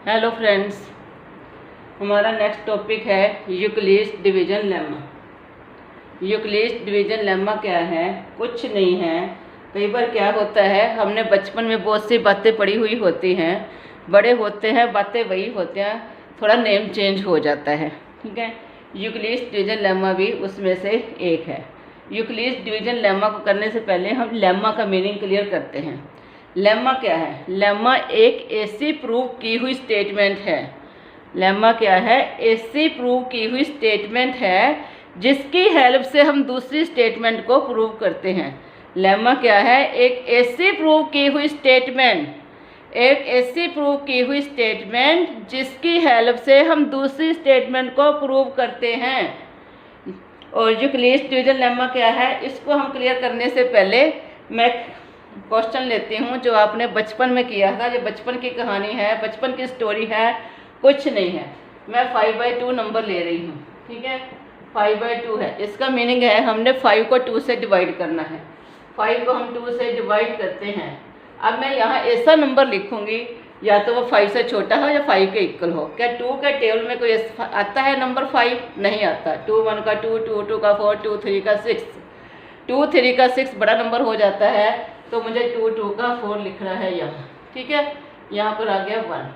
Hello friends, हमारा next topic है Euclid's division lemma. Euclid's division lemma क्या है? कुछ नहीं है। कई बार क्या होता है, हमने बचपन में बहुत सी बातें पढ़ी हुई होती हैं, बड़े होते हैं बातें वही होते हैं, थोड़ा नेम चेंज हो जाता है। ठीक है, यूक्लिड्स डिवीजन लेमा भी उसमें से एक है। यूक्लिड्स डिवीजन लेमा को करने से पहले हम लेमा का मीनिंग क्लियर करते हैं। लेमा क्या है? लेमा एक ऐसी प्रूव की हुई स्टेटमेंट है। लेमा क्या है? ऐसी प्रूव की हुई स्टेटमेंट है जिसकी हेल्प से हम दूसरी स्टेटमेंट को प्रूव करते हैं। लेमा क्या है? एक ऐसी प्रूव की हुई स्टेटमेंट, एक ऐसी प्रूव की हुई स्टेटमेंट जिसकी हेल्प से हम दूसरी स्टेटमेंट को प्रूव करते हैं। और यूक्लिड्स डिवीजन लेमा क्या है, इसको हम क्लियर करने से पहले मैं क्वेश्चन लेती हूँ जो आपने बचपन में किया था। ये बचपन की कहानी है, बचपन की स्टोरी है, कुछ नहीं है। मैं 5/2 नंबर ले रही हूँ। ठीक है, 5/2 है। इसका मीनिंग है हमने 5 को 2 से डिवाइड करना है। 5 को हम 2 से डिवाइड करते हैं। अब मैं यहाँ ऐसा नंबर लिखूँगी, या तो वो 5 से छोटा हो या 5 के इक्वल हो। क्या 2 के टेबल में कोई आता है नंबर 5? नहीं आता। 2 1 का 2, 2 2 का 4, 2 3 का 6, 2 3 का 6 बड़ा नंबर हो जाता है, तो मुझे 2 2 का 4 लिखना है यहाँ। ठीक है, यहाँ पर आ गया 1।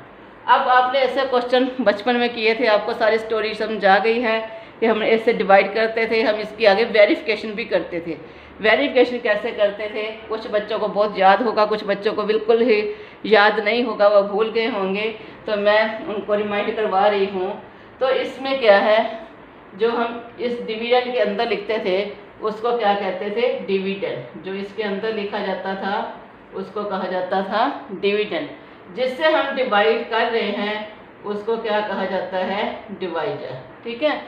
अब आपने ऐसे क्वेश्चन बचपन में किए थे, आपको सारी स्टोरी समझ आ गई है कि हम ऐसे डिवाइड करते थे। हम इसकी आगे वेरिफिकेशन भी करते थे। वेरिफिकेशन कैसे करते थे? कुछ बच्चों को बहुत याद होगा, कुछ बच्चों को बिल्कुल ही याद नहीं होगा, वो भूल गए होंगे, तो मैं उनको रिमाइंड करवा रही हूँ। तो इसमें क्या है, जो हम इस डिवीजन के अंदर लिखते थे उसको क्या कहते थे? डिविडेंड। जो इसके अंदर लिखा जाता था उसको कहा जाता था डिविडेंड। जिससे हम डिवाइड कर रहे हैं उसको क्या कहा जाता है? डिवाइजर। ठीक है,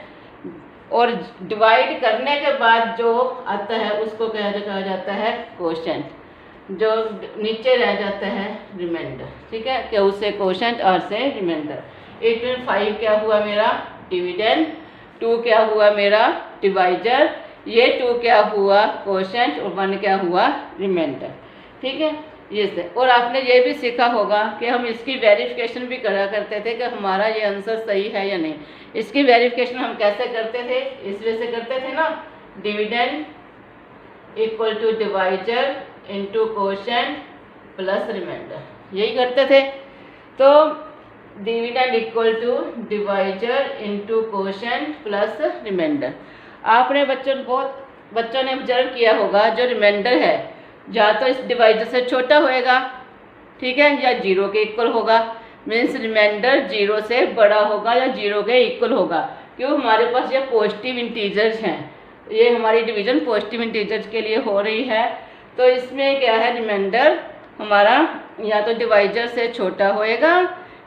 और डिवाइड करने के बाद जो आता है उसको क्या कहा जाता है? कोशेंट। जो नीचे रह जाता है रिमाइंडर। ठीक है, क्या उससे कोशेंट और से रिमाइंडर। 8 में 5 क्या हुआ मेरा? डिविडेंड। 2 क्या हुआ मेरा? डिवाइजर। ये 2 क्या हुआ? कोशेंट। और 1 क्या हुआ? रिमाइंडर। ठीक है, ये से। और आपने ये भी सीखा होगा कि हम इसकी वेरिफिकेशन भी करा करते थे कि हमारा ये आंसर सही है या नहीं। इसकी वेरिफिकेशन हम कैसे करते थे? इस वजह से करते थे ना, dividend equal to divisor into quotient plus remainder, यही करते थे। तो dividend equal to divisor into quotient plus remainder. आपने बच्चों ने ऑब्जर्व किया होगा, जो रिमाइंडर है या तो इस डिवाइजर से छोटा होएगा, ठीक है, या 0 के इक्वल होगा। मीन्स रिमाइंडर 0 से बड़ा होगा या 0 के इक्वल होगा। क्यों? हमारे पास ये पॉजिटिव इंटीजर्स हैं, ये हमारी डिवीजन पॉजिटिव इंटीजर्स के लिए हो रही है। तो इसमें क्या है, रिमाइंडर हमारा या तो डिवाइजर से छोटा होएगा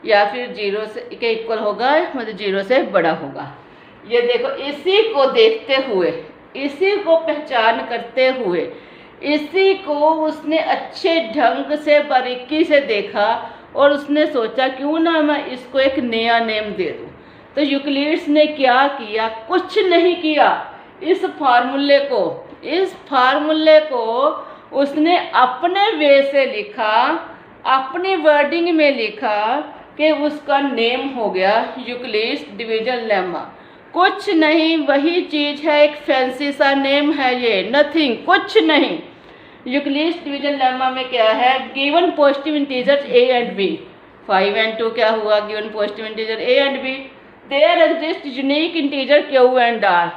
या फिर 0 से के इक्वल होगा, मतलब 0 से बड़ा होगा। ये देखो, इसी को देखते हुए, इसी को पहचान करते हुए, इसी को उसने अच्छे ढंग से बारीकी से देखा और उसने सोचा क्यों ना मैं इसको एक नया नेम दे दूं। तो यूक्लिड्स ने क्या किया? कुछ नहीं किया। इस फार्मूले को उसने अपने वे से लिखा, अपनी वर्डिंग में लिखा कि उसका नेम हो गया यूक्लिड्स डिवीजन लेमा। कुछ नहीं, वही चीज़ है, एक फैंसी सा नेम है ये, नथिंग, कुछ नहीं। यूक्लिड्स डिवीजन लेमा में क्या है? Given positive integers a and b, 5 and 2 क्या हुआ? Given positive integer a and b, there exist unique integer q and r,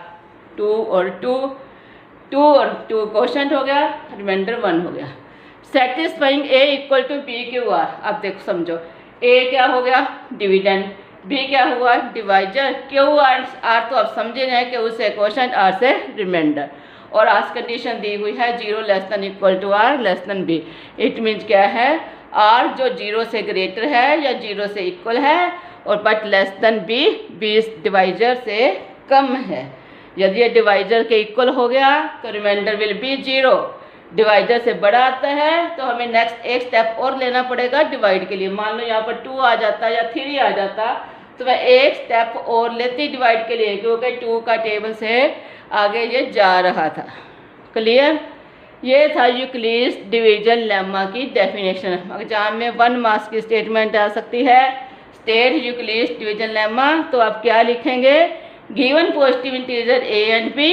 2 और 2 कोशेंट हो गया, रिमाइंडर 1 हो गया। Satisfying a equal to b q r। अब देखो समझो, a क्या हो गया? डिविडेंड। b क्या हुआ? डिवाइजर। q r तो अब समझे जाए कि उससे कोशेंट, r से रिमाइंडर। और आज कंडीशन दी हुई है 0 less than equal to r less than b। It means क्या है? r जो 0 से ग्रेटर है या 0 से इक्वल है, और but less than b, b इस डिवाइजर से कम है। यदि ये डिवाइजर के इक्वल हो गया तो रिमाइंडर विल बी 0। डिवाइजर से बड़ा आता है तो हमें नेक्स्ट एक स्टेप और लेना पड़ेगा डिवाइड के लिए। मान लो यहाँ पर 2 आ जाता या 3 आ जाता, तो मैं एक स्टेप और लेती डिवाइड के लिए, क्योंकि 2 का टेबल से आगे ये जा रहा था। क्लियर? ये था यूक्लिड्स डिवीजन लेमा की डेफिनेशन। एग्जाम में 1 मार्क्स की स्टेटमेंट आ सकती है, स्टेट यूक्लिड्स डिवीजन लेमा, तो आप क्या लिखेंगे, given positive integer a and b,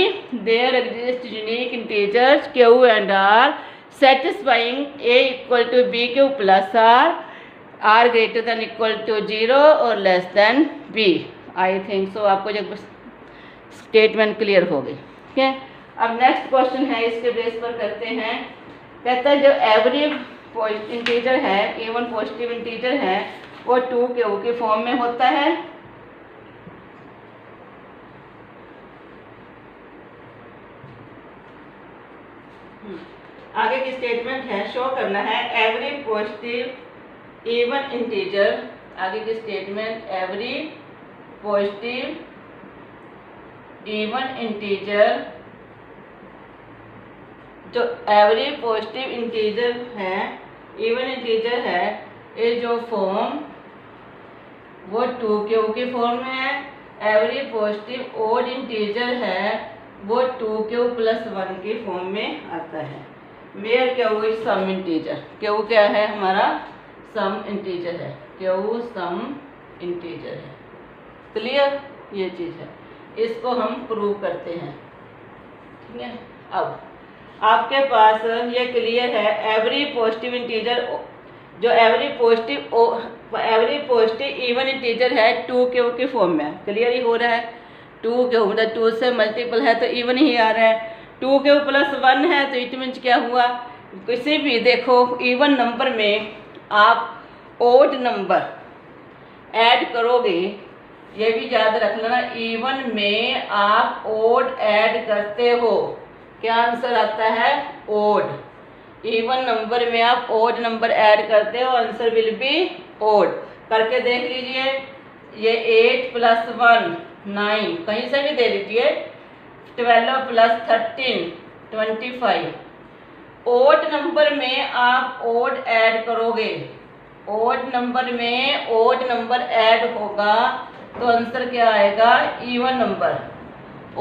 there exist unique integers q and r satisfying a equal to b q plus r greater than equal to 0 और less than b। I think so आपको जब statement clear हो गई। ठीक है, अब next question है, इसके बेस पर करते हैं। कहता है जो एवरी इंटीजर है, इवन पॉजिटिव इंटीजर है, वो 2q के फॉर्म में होता है। आगे की स्टेटमेंट है, शो करना है एवरी पॉजिटिव इवन इंटीजर। आगे की statement, every positive even integer, जो एवरी पॉजिटिव इंटीजर है, इवन इंटीजर है, ये जो फॉर्म वो 2q के फॉर्म में है। एवरी पॉजिटिव ओड इंटीजर है, वो 2q प्लस 1 के फॉर्म में आता है। Where q is some integer, q क्या है हमारा, सम इंटीजर है, q सम इंटीजर है। क्लियर, ये चीज़ है, इसको हम प्रूव करते हैं। ठीक है, अब आपके पास ये क्लियर है, एवरी पॉजिटिव इंटीजर, जो एवरी पॉजिटिव इवन इंटीजर है 2q के फॉर्म में। क्लियर ही हो रहा है, 2q मतलब 2 से मल्टीपल है तो इवन ही आ रहा है। 2q प्लस 1 है तो इट मीन्स क्या हुआ, किसी भी देखो इवन नंबर में आप ओड नंबर ऐड करोगे, ये भी याद रख लेना, इवन में आप ओड ऐड करते हो, क्या आंसर आता है, ओड। इवन नंबर में आप ओड नंबर ऐड करते हो, आंसर विल बी ओड। करके देख लीजिए, ये 8 प्लस 1 9, कहीं से भी दे लीजिए, 12 प्लस 13 25। ओड नंबर में आप ओड ऐड करोगे, ओड नंबर में ओड नंबर ऐड होगा तो आंसर क्या आएगा, इवन नंबर।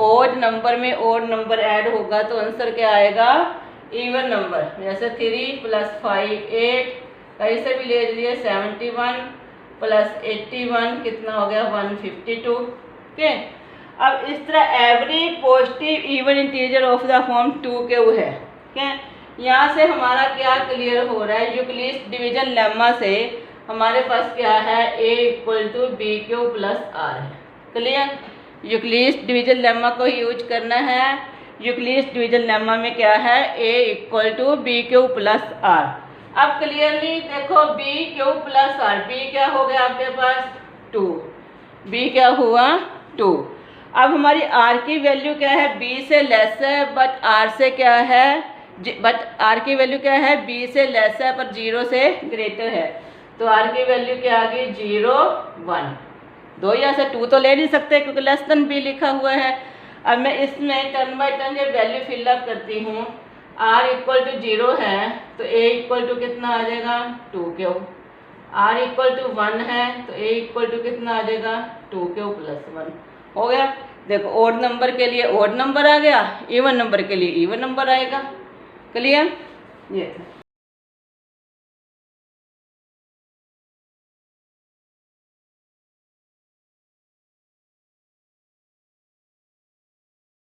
ओड नंबर में ओड नंबर ऐड होगा तो आंसर क्या आएगा, इवन नंबर। जैसे 3 प्लस 5 8, कहीं से भी ले लीजिए, 71 प्लस 81 कितना हो गया, 152। ठीक है, अब इस तरह every positive even integer of the form 2q है। ठीक है, यहाँ से हमारा क्या क्लियर हो रहा है, यूक्लिड्स डिवीजन लेमा से हमारे पास क्या है, a equal to b q plus r है। क्लियर, यूक्लिड्स डिवीजन लेमा को यूज करना है। यूक्लिड्स डिवीजन लेमा में क्या है, a equal to b q plus r. अब क्लियरली देखो, b q plus r, b क्या हो गया आपके पास 2, बी क्या हुआ 2। अब हमारी आर की वैल्यू क्या है, बी से लेस है बट आर से क्या है, बट आर की वैल्यू क्या है, बी से लेस है पर 0 से ग्रेटर है, तो आर की वैल्यू क्या आ गई 0 1। 2 या से 2 तो ले नहीं सकते क्योंकि लेस देन बी लिखा हुआ है। अब मैं इसमें टर्न बाय टर्न ये वैल्यू फिलअप करती हूँ। आर इक्वल टू 0 है तो ए इक्वल टू कितना आ जाएगा 2q। आर इक्वल टू 1 है तो ए इक्वल टू कितना आ जाएगा 2q प्लस 1। हो गया, देखो ओड नंबर के लिए ओड नंबर आ गया, इवन नंबर के लिए इवन नंबर आएगा। क्लियर, ये